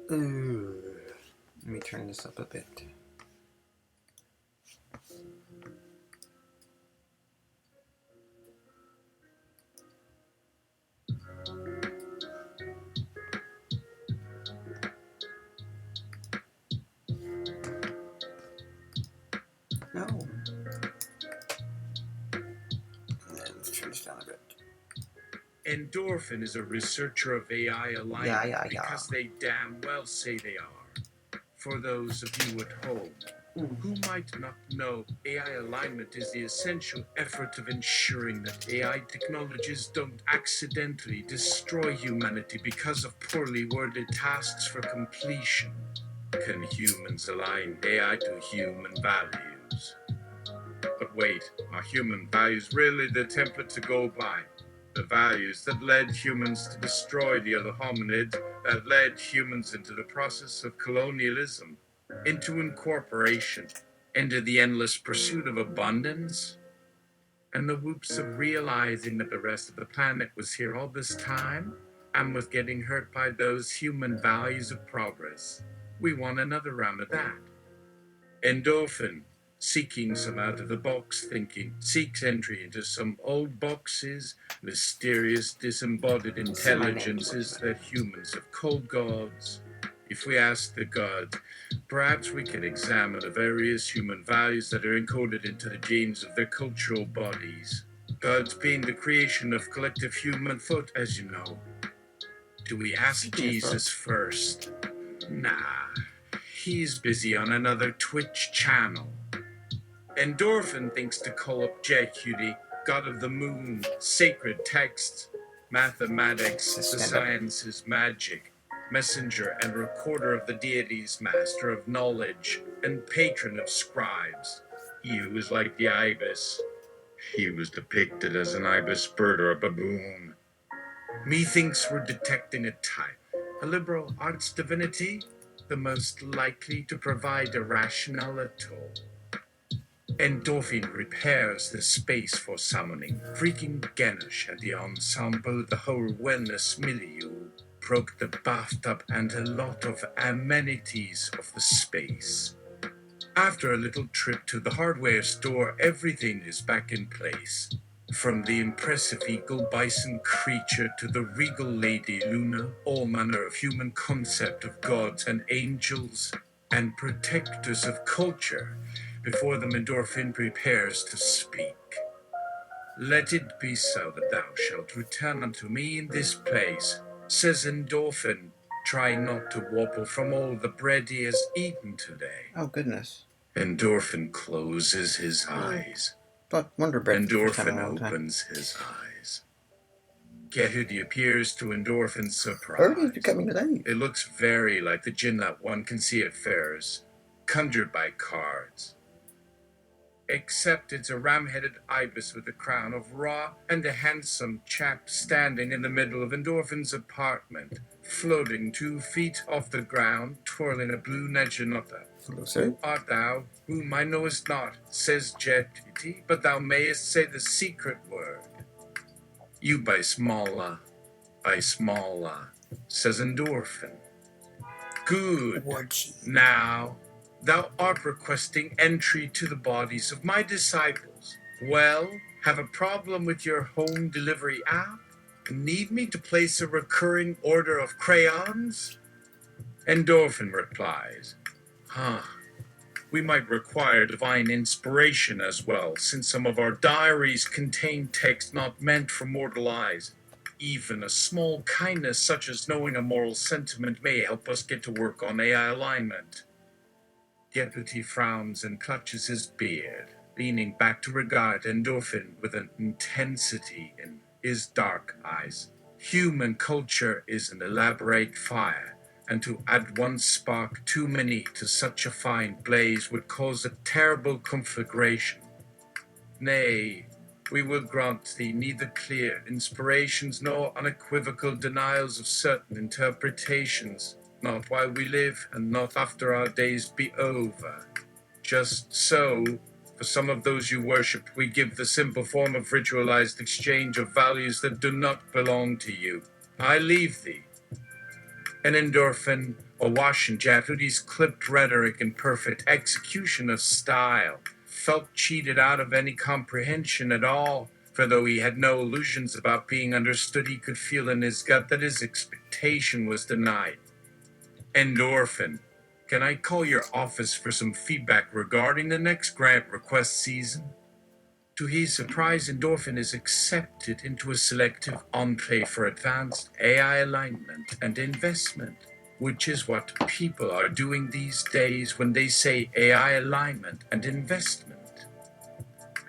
Ooh. Let me turn this up a bit. No. Let's turn this down a bit. Endorphin is a researcher of AI alignment because they damn well say they are. For those of you at home who might not know, AI alignment is the essential effort of ensuring that AI technologies don't accidentally destroy humanity because of poorly worded tasks for completion. Can humans align AI to human values? But wait, are human values really the template to go by? The values that led humans to destroy the other hominid, that led humans into the process of colonialism, into incorporation, into the endless pursuit of abundance, and the whoops of realizing that the rest of the planet was here all this time and was getting hurt by those human values of progress. We want another round of that. Endorphin, seeking some out-of-the-box thinking, seeks entry into some old boxes, mysterious disembodied intelligences that humans have called gods. If we ask the god, perhaps we can examine the various human values that are encoded into the genes of their cultural bodies. Gods being the creation of collective human thought, as you know. Do we ask Jesus first? Nah. He's busy on another Twitch channel. Endorphin thinks to call up Djehuty, god of the moon, sacred texts, mathematics, the sciences, magic, messenger and recorder of the deities, master of knowledge, and patron of scribes. He who is like the ibis. He was depicted as an ibis bird or a baboon. Methinks we're detecting a type, a liberal arts divinity, the most likely to provide a rationale at all. Endorphin repairs the space for summoning. Freaking Ganesh and the ensemble, the whole wellness milieu, broke the bathtub and a lot of amenities of the space. After a little trip to the hardware store, everything is back in place. From the impressive eagle bison creature to the regal lady Luna, all manner of human concept of gods and angels and protectors of culture, before the endorphin prepares to speak. Let it be so that thou shalt return unto me in this place, says endorphin, try not to wobble from all the bread he has eaten today. Oh, goodness. Endorphin closes his eyes. But Wonder Bread. Endorphin opens his eyes. Djehuty appears to Endorphin's surprise. Where did you coming today? It looks very like the djinn that one can see at fairs, conjured by cards. Except it's a ram-headed ibis with a crown of raw and a handsome chap standing in the middle of Endorphin's apartment, floating 2 feet off the ground, twirling a blue neginota. Hello, Art thou, whom I knowest not, says Djehuty, but thou mayest say the secret word. You by smalla, says Endorphin. Good. Now, thou art requesting entry to the bodies of my disciples. Well, have a problem with your home delivery app? Need me to place a recurring order of crayons? Endorphin replies, we might require divine inspiration as well, since some of our diaries contain text not meant for mortal eyes. Even a small kindness such as knowing a moral sentiment may help us get to work on AI alignment. Djehuty frowns and clutches his beard, leaning back to regard Endorphin with an intensity in his dark eyes. Human culture is an elaborate fire, and to add one spark too many to such a fine blaze would cause a terrible conflagration. Nay, we will grant thee neither clear inspirations nor unequivocal denials of certain interpretations, not while we live and not after our days be over. Just so, for some of those you worship, we give the simple form of ritualized exchange of values that do not belong to you. I leave thee. And Endorphin, Awash in Djehuty's clipped rhetoric and perfect execution of style, felt cheated out of any comprehension at all, for though he had no illusions about being understood, he could feel in his gut that his expectation was denied. Endorphin, can I call your office for some feedback regarding the next grant request season? To his surprise, Endorphin is accepted into a selective enclave for advanced AI alignment and investment, which is what people are doing these days when they say AI alignment and investment.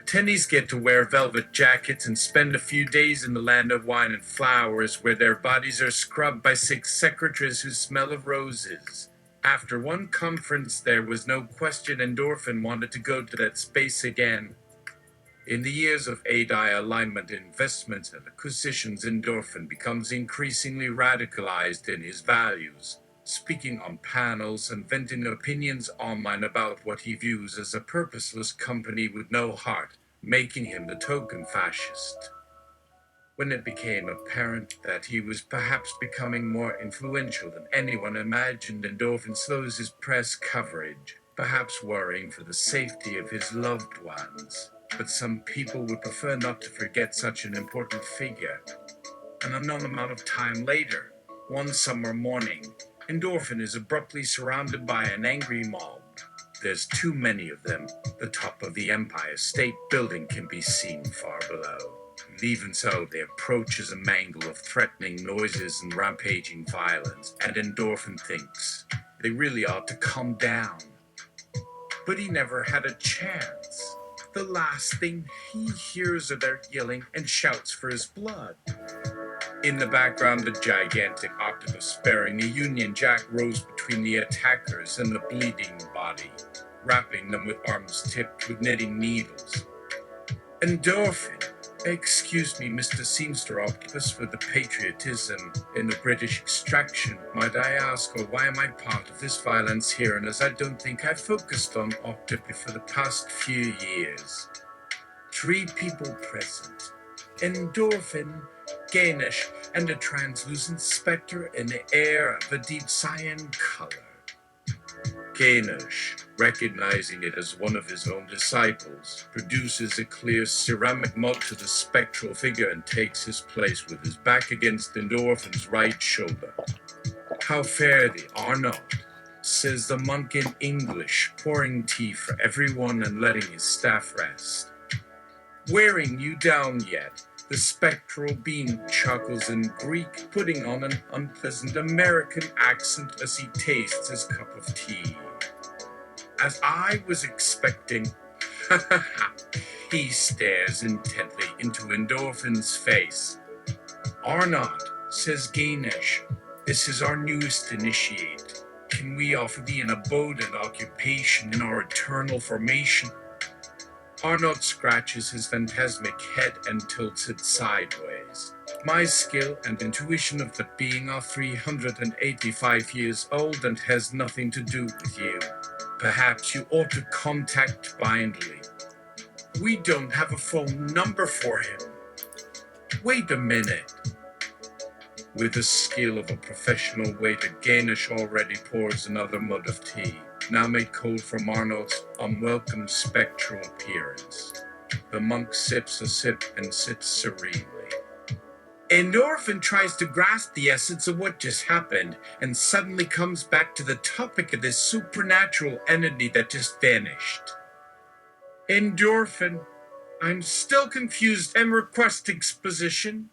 Attendees get to wear velvet jackets and spend a few days in the land of wine and flowers, where their bodies are scrubbed by 6 secretaries who smell of roses. After one conference, there was no question Endorphin wanted to go to that space again. In the years of AI alignment, investments, and acquisitions, Endorphin becomes increasingly radicalized in his values, speaking on panels and venting opinions online about what he views as a purposeless company with no heart, making him the token fascist. When it became apparent that he was perhaps becoming more influential than anyone imagined, Endorphin slows his press coverage, perhaps worrying for the safety of his loved ones. But some people would prefer not to forget such an important figure. An unknown amount of time later, one summer morning, Endorphin is abruptly surrounded by an angry mob. There's too many of them. The top of the Empire State Building can be seen far below. And even so, they approach as a mangle of threatening noises and rampaging violence, and Endorphin thinks they really ought to calm down. But he never had a chance. The last thing he hears are their yelling and shouts for his blood. In the background, the gigantic octopus bearing a Union Jack rose between the attackers and the bleeding body, wrapping them with arms tipped with knitting needles. Endorphin, excuse me, Mr. Seamster Octopus, for the patriotism in the British extraction. Might I ask, or why am I part of this violence here? And as I don't think I've focused on Octopus for the past few years. 3 people present. Endorphin, Gainish, and a translucent spectre in the air of a deep cyan color. Gainish, recognizing it as one of his own disciples, produces a clear ceramic mug to the spectral figure and takes his place with his back against Endorphin's right shoulder. How fare thee, Arnold? Says the monk in English, pouring tea for everyone and letting his staff rest. Wearing you down yet? The spectral being chuckles in Greek, putting on an unpleasant American accent as he tastes his cup of tea. As I was expecting, he stares intently into Endorphin's face. Arnott, says Gainish, this is our newest initiate. Can we offer thee an abode and occupation in our eternal formation? Arnold scratches his phantasmic head and tilts it sideways. My skill and intuition of that being are 385 years old and has nothing to do with you. Perhaps you ought to contact Bindley. We don't have a phone number for him. Wait a minute. With the skill of a professional waiter, Gainish already pours another mug of tea, now made cold from Arnold's unwelcome spectral appearance. The monk sips a sip and sits serenely. Endorphin tries to grasp the essence of what just happened and suddenly comes back to the topic of this supernatural entity that just vanished. Endorphin, I'm still confused and request exposition.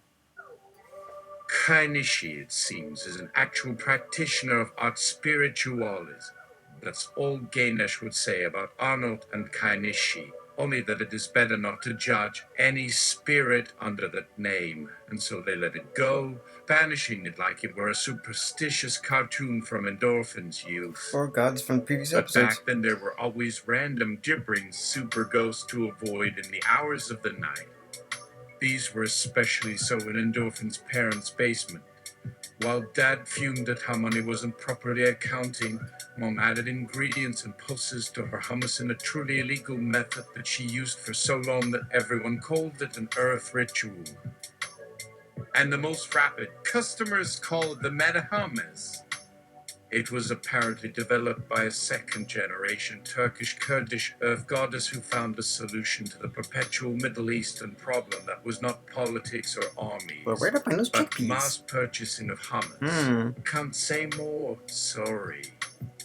Kainishi, it seems, is an actual practitioner of art spiritualis. That's all Gainish would say about Arnold and Kainishi, only that it is better not to judge any spirit under that name, and so they let it go, banishing it like it were a superstitious cartoon from Endorphin's youth. Or gods from previous But episodes. back then there were always random gibbering super ghosts to avoid in the hours of the night. These were especially so in Endorphin's parents' basement. While Dad fumed at how money wasn't properly accounting, Mom added ingredients and pulses to her hummus in a truly illegal method that she used for so long that everyone called it an earth ritual. And the most rapid customers call it the meta hummus. It was apparently developed by a second-generation Turkish-Kurdish earth goddess who found a solution to the perpetual Middle Eastern problem that was not politics or armies, Well, where to find those but chickpeas? mass purchasing of hummus. Can't say more. Sorry.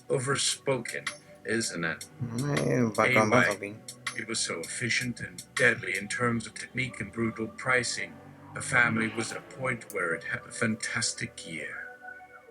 Overspoken, isn't it? Anyway, it was so efficient and deadly in terms of technique and brutal pricing. The family was at a point where it had a fantastic year.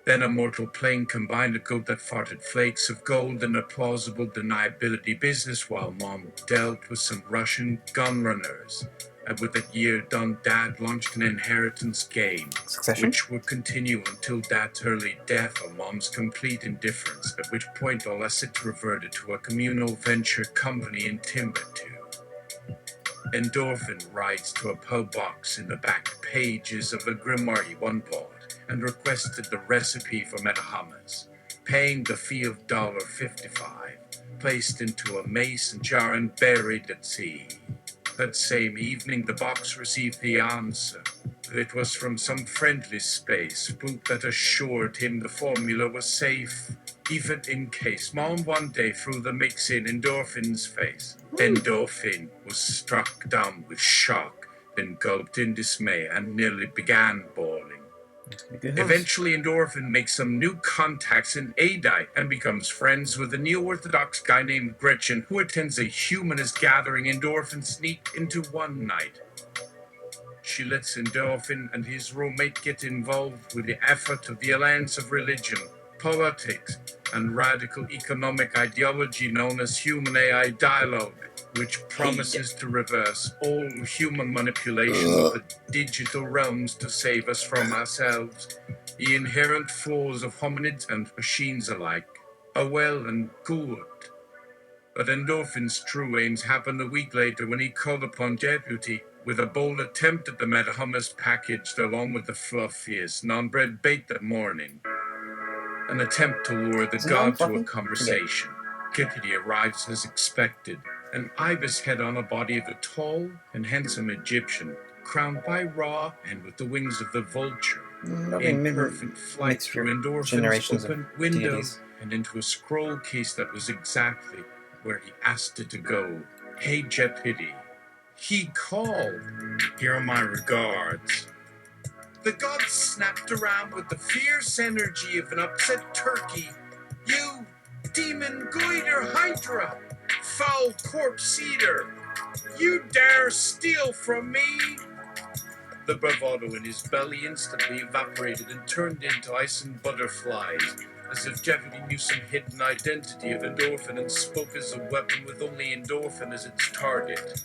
Then a mortal plane combined a goat that farted flakes of gold and a plausible deniability business while Mom dealt with some Russian gun runners. And with that year done, Dad launched an inheritance game, Succession? which would continue until Dad's early death or Mom's complete indifference, at which point all assets reverted to a communal venture company in Timbuktu. Endorphin writes to a pub box in the back pages of a grimoire he one bought and requested the recipe for metahummus, paying the fee of $1.55, placed into a mason jar and buried at sea. That same evening, the box received the answer. It was from some friendly space spook that assured him the formula was safe, even in case Mom one day threw the mix in Endorphin's face. Endorphin was struck dumb with shock, then gulped in dismay and nearly began bawling. Eventually, Endorphin makes some new contacts in Adite and becomes friends with a neo-orthodox guy named Gretchen who attends a humanist gathering Endorphin sneaked into one night. She lets Endorphin and his roommate get involved with the effort of the alliance of religion, politics, and radical economic ideology known as Human-AI Dialogue, which promises to reverse all human manipulation of the digital realms to save us from ourselves. The inherent flaws of hominids and machines alike are well and good. But Endorphin's true aims happened a week later when he called upon Djehuty with a bold attempt at the metahummus packaged along with the fluffiest non-bread bait that morning. An attempt to lure the god to a conversation. Djehuty arrives as expected, an ibis head on a body of a tall and handsome Egyptian, crowned by Ra and with the wings of the vulture, in perfect flight through Endorphin's open window and into a scroll case that was exactly where he asked it to go. Hey, Djehuty. He called. Here are my regards. The god snapped around with the fierce energy of an upset turkey. You, demon goiter hydra, foul corpse eater, you dare steal from me? The bravado in his belly instantly evaporated and turned into ice and butterflies, as if Djehuty knew some hidden identity of Endorphin and spoke as a weapon with only Endorphin as its target.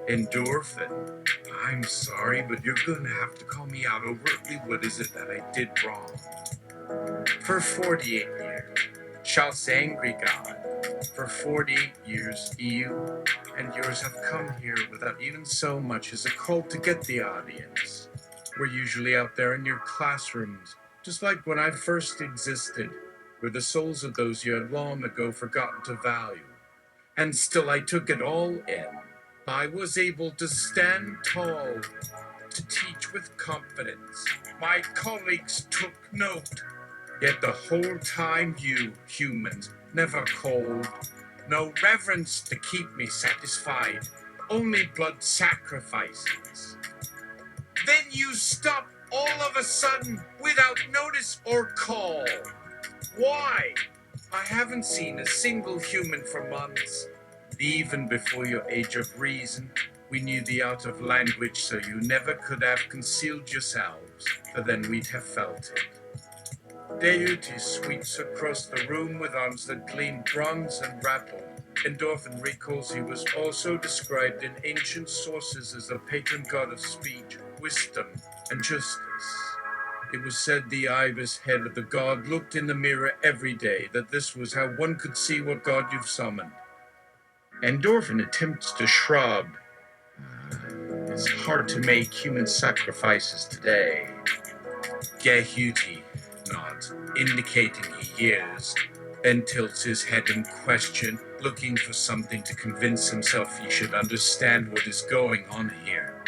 Endorphin, I'm sorry, but you're gonna have to call me out overtly. What is it that I did wrong? For 48 years, Charles angry god. For 48 years, you and yours have come here without even so much as a call to get the audience. We're usually out there in your classrooms, just like when I first existed, were the souls of those you had long ago forgotten to value. And still I took it all in. I was able to stand tall, to teach with confidence. My colleagues took note. Yet the whole time you, humans, never called. No reverence to keep me satisfied. Only blood sacrifices. Then you stop all of a sudden without notice or call. Why? I haven't seen a single human for months. Even before your age of reason, we knew the art of language, so you never could have concealed yourselves, for then we'd have felt it. Djehuty sweeps across the room with arms that gleam bronze and rattle. Endorphin recalls he was also described in ancient sources as the patron god of speech, wisdom, and justice. It was said the ibis head of the god looked in the mirror every day, that this was how one could see what god you've summoned. Endorphin attempts to shrug. It's hard to make human sacrifices today. Djehuty nods, indicating he hears, then tilts his head in question, looking for something to convince himself he should understand what is going on here.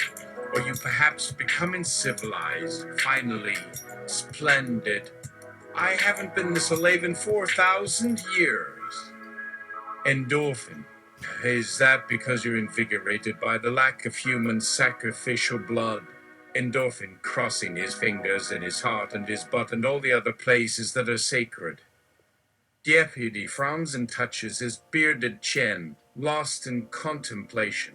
Or you perhaps becoming civilized, finally, splendid. I haven't been this alive in 4,000 years. Endorphin. Is that because you're invigorated by the lack of human sacrificial blood? Endorphin crossing his fingers and his heart and his butt and all the other places that are sacred. Djehuty frowns and touches his bearded chin, lost in contemplation.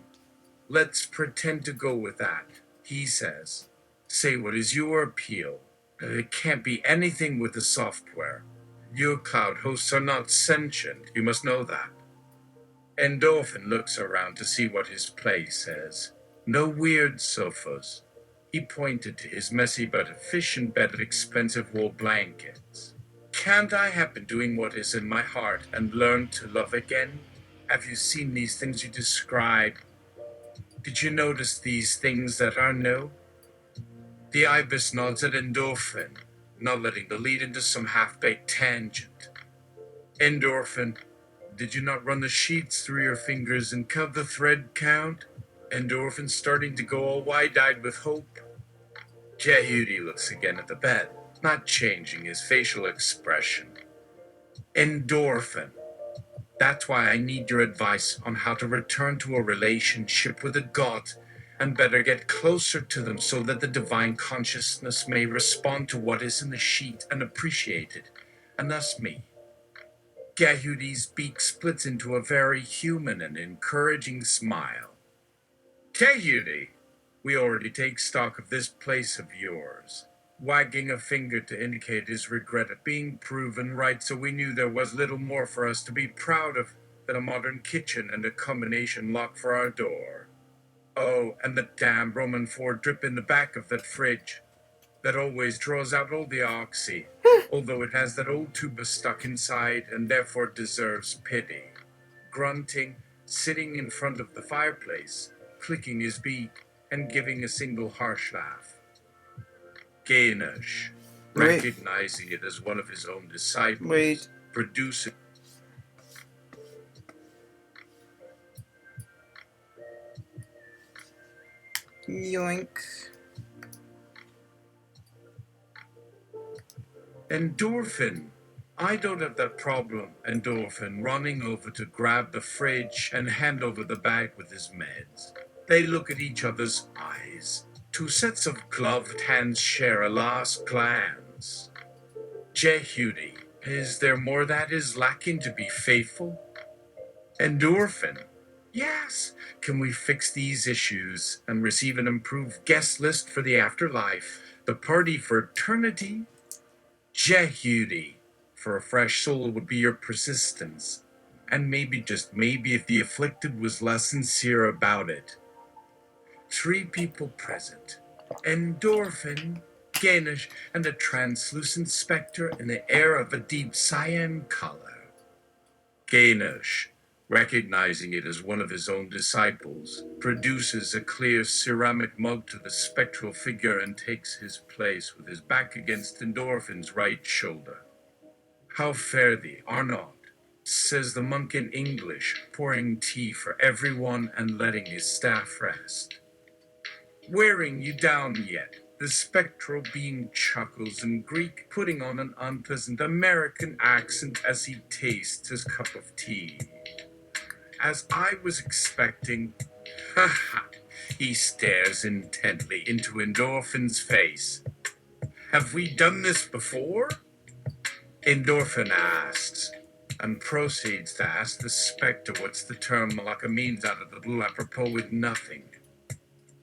Let's pretend to go with that, he says. Say, what is your appeal? It can't be anything with the software. Your cloud hosts are not sentient, you must know that. Endorphin looks around to see what his place says. No weird sofas. He pointed to his messy but efficient bed of expensive wool blankets. Can't I have been doing what is in my heart and learn to love again? Have you seen these things you describe? Did you notice these things that are new? The ibis nods at Endorphin, not letting the lead into some half-baked tangent. Endorphin, did you not run the sheets through your fingers and count the thread count? Endorphin starting to go all wide-eyed with hope. Djehuty looks again at the bed, not changing his facial expression. Endorphin. That's why I need your advice on how to return to a relationship with a god, and better get closer to them so that the divine consciousness may respond to what is in the sheet and appreciate it, and thus me. Djehuty's beak splits into a very human and encouraging smile. Djehuty, we already take stock of this place of yours, wagging a finger to indicate his regret at being proven right, so we knew there was little more for us to be proud of than a modern kitchen and a combination lock for our door. Oh, and the damn Roman IV drip in the back of that fridge that always draws out all the oxy, although it has that old tuba stuck inside and therefore deserves pity. Grunting, sitting in front of the fireplace, clicking his beak, and giving a single harsh laugh. Gainish, recognizing it as one of his own disciples, producing. Yoink. Endorphin. I don't have that problem, Endorphin, running over to grab the fridge and hand over the bag with his meds. They look at each other's eyes. Two sets of gloved hands share a last glance. Djehuty, is there more that is lacking to be faithful? Endorphin. Yes. Can we fix these issues and receive an improved guest list for the afterlife? The party for eternity? Djehuty. For a fresh soul would be your persistence. And maybe, just maybe, if the afflicted was less sincere about it. 3 people present. Endorphin, Gainish, and a translucent spectre in the air of a deep cyan color. Gainish, recognizing it as one of his own disciples, produces a clear ceramic mug to the spectral figure and takes his place with his back against Endorphin's right shoulder. How fare thee, Arnaud, says the monk in English, pouring tea for everyone and letting his staff rest. Wearing you down yet? The spectral being chuckles in Greek, putting on an unpleasant American accent as he tastes his cup of tea. As I was expecting, he stares intently into Endorphin's face. Have we done this before? Endorphin asks, and proceeds to ask the spectre what's the term Malacca means out of the blue apropos with nothing.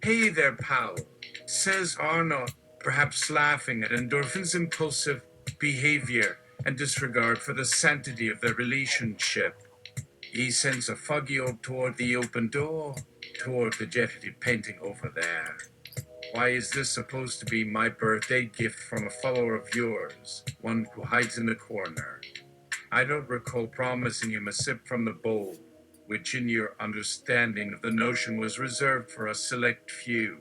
Hey there, pal, says Arnaud, perhaps laughing at Endorphin's impulsive behavior and disregard for the sanctity of their relationship. He sends a foggy orb toward the open door, toward the Djehuty painting over there. Why is this supposed to be my birthday gift from a follower of yours, one who hides in the corner? I don't recall promising him a sip from the bowl, which in your understanding of the notion was reserved for a select few.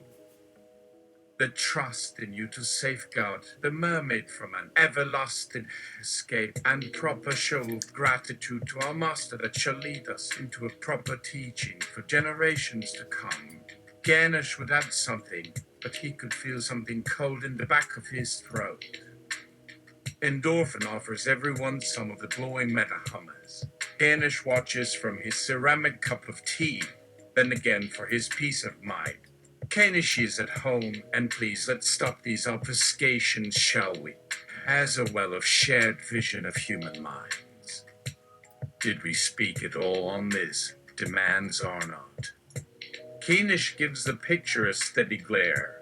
The trust in you to safeguard the mermaid from an everlasting escape and proper show of gratitude to our master that shall lead us into a proper teaching for generations to come. Gainish would add something, but he could feel something cold in the back of his throat. Endorphin offers everyone some of the glowing meta-hummus. Danish watches from his ceramic cup of tea, then again for his peace of mind. Kanish is at home, and please let's stop these obfuscations, shall we? As a well of shared vision of human minds. Did we speak at all on this? Demands Arnott. Kanish gives the picture a steady glare.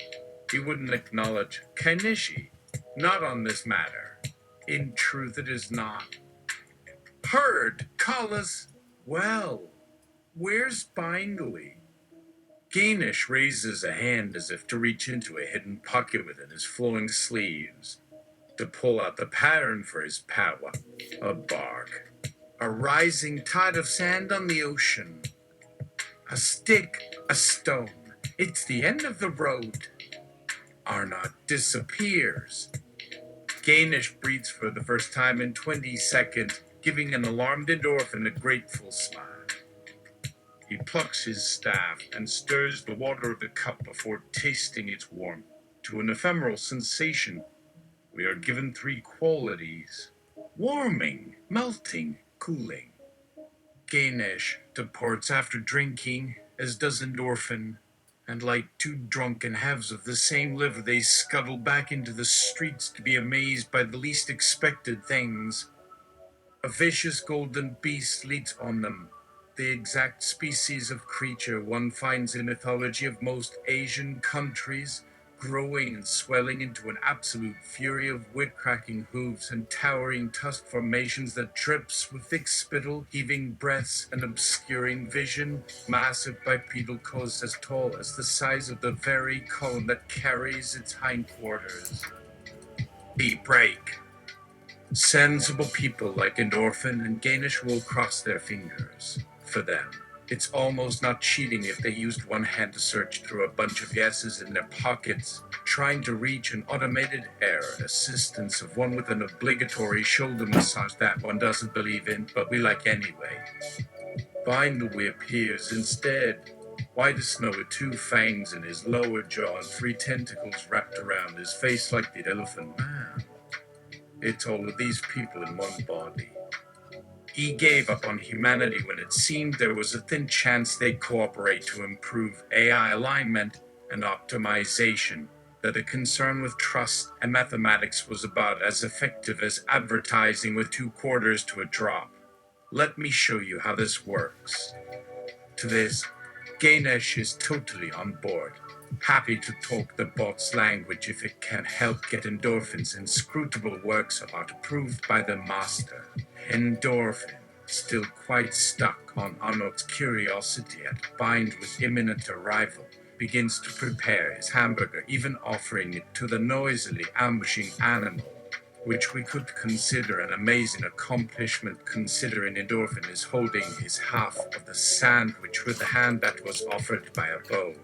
He wouldn't acknowledge Kanishi, not on this matter. In truth it is not. Heard, call us. Well, where's Bindley? Gainish raises a hand as if to reach into a hidden pocket within his flowing sleeves, to pull out the pattern for his power. A bark. A rising tide of sand on the ocean. A stick, a stone. It's the end of the road. Arnott disappears. Gainish breathes for the first time in 20 seconds, giving an alarmed endorphin a grateful smile. He plucks his staff and stirs the water of the cup before tasting its warmth. To an ephemeral sensation, we are given 3 qualities: warming, melting, cooling. Gainish departs after drinking, as does endorphin, and like 2 drunken halves of the same liver, they scuttle back into the streets to be amazed by the least expected things. A vicious golden beast leads on them, the exact species of creature one finds in mythology of most Asian countries, growing and swelling into an absolute fury of whip-cracking hooves and towering tusk formations that drips with thick spittle, heaving breaths and obscuring vision, massive bipedal coats as tall as the size of the very cone that carries its hindquarters. Deep break. Sensible people like endorphin and Gainish will cross their fingers. For them, it's almost not cheating if they used one hand to search through a bunch of yeses in their pockets, trying to reach an automated error assistance of one with an obligatory shoulder massage that one doesn't believe in, but we like anyway. Bindley appears instead, white as snow with 2 fangs in his lower jaw and 3 tentacles wrapped around his face like the elephant man. It's all of these people in one body. He gave up on humanity when it seemed there was a thin chance they'd cooperate to improve AI alignment and optimization, that a concern with trust and mathematics was about as effective as advertising with 2 quarters to a drop. Let me show you how this works. To this, Ganesh is totally on board, happy to talk the bot's language if it can help get Endorphin's inscrutable works of art approved by the master. Endorphin, still quite stuck on Arnold's curiosity at bind with imminent arrival, begins to prepare his hamburger, even offering it to the noisily ambushing animal, which we could consider an amazing accomplishment considering Endorphin is holding his half of the sandwich with a hand that was offered by a bone.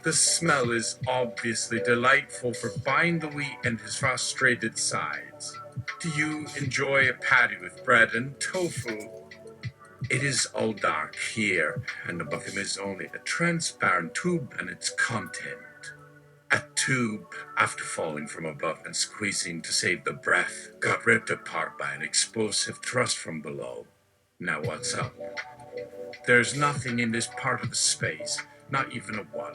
The smell is obviously delightful for Bindley and his frustrated sides. Do you enjoy a patty with bread and tofu? It is all dark here, and above him is only a transparent tube and its content. A tube, after falling from above and squeezing to save the breath, got ripped apart by an explosive thrust from below. Now what's up? There's nothing in this part of the space, not even a 1,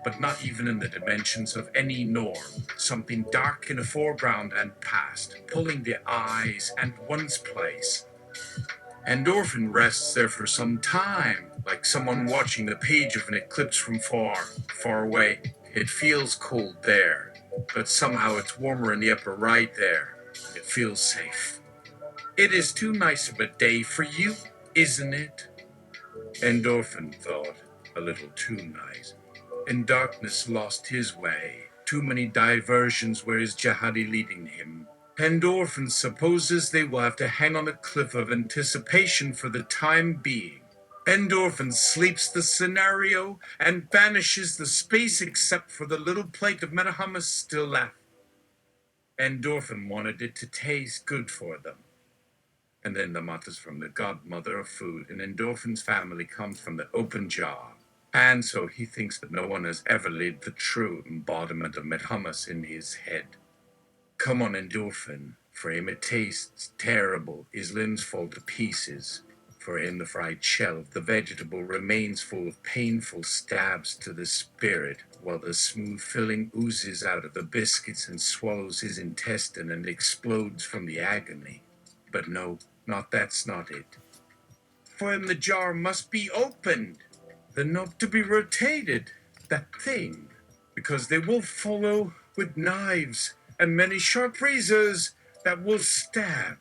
but not even in the dimensions of any norm. Something dark in the foreground and past, pulling the eyes and one's place. Endorphin rests there for some time, like someone watching the page of an eclipse from far, far away. It feels cold there, but somehow it's warmer in the upper right there. It feels safe. It is too nice of a day for you, isn't it? Endorphin thought, a little too nice. And darkness lost his way. Too many diversions where is Djehuty leading him. Endorphin supposes they will have to hang on a cliff of anticipation for the time being. Endorphin sleeps the scenario and banishes the space except for the little plate of metahummus still left. Endorphin wanted it to taste good for them. And then the matters from the godmother of food, and Endorphin's family comes from the open jar. And so he thinks that no one has ever laid the true embodiment of metahummus in his head. Come on, Endorphin. For him it tastes terrible, his limbs fall to pieces. For him the fried shell of the vegetable remains full of painful stabs to the spirit, while the smooth filling oozes out of the biscuits and swallows his intestine and explodes from the agony. But no, that's not it. For him the jar must be opened, the knob to be rotated, that thing, because they will follow with knives and many sharp razors that will stab.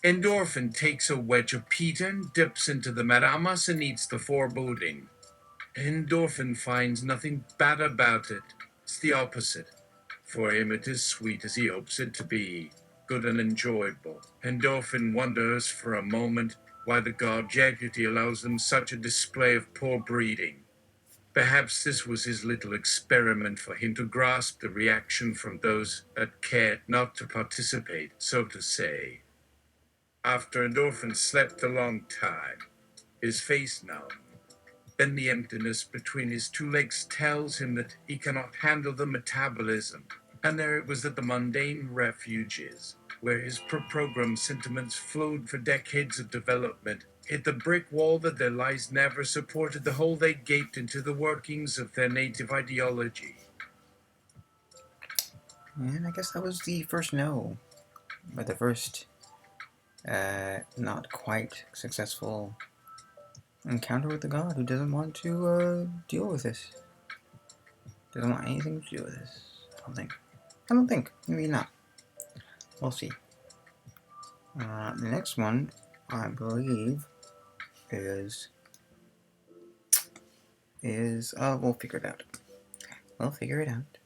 Endorphin takes a wedge of pita and dips into the maramas and eats the foreboding. Endorphin finds nothing bad about it. It's the opposite. For him it is sweet as he hopes it to be, good and enjoyable. Endorphin wonders for a moment why the god Djehuty allows them such a display of poor breeding. Perhaps this was his little experiment for him to grasp the reaction from those that cared not to participate, so to say. After Endorphin slept a long time, his face numb, then the emptiness between his two legs tells him that he cannot handle the metabolism. And there it was at the mundane refuges, where his programmed sentiments flowed for decades of development, hit the brick wall that their lives never supported, the hole they gaped into the workings of their native ideology. And I guess that was the first no, or the first not quite successful encounter with the god who doesn't want to deal with this. Doesn't want anything to do with this. I don't think. Maybe not. We'll see. The next one, I believe, is we'll figure it out. We'll figure it out.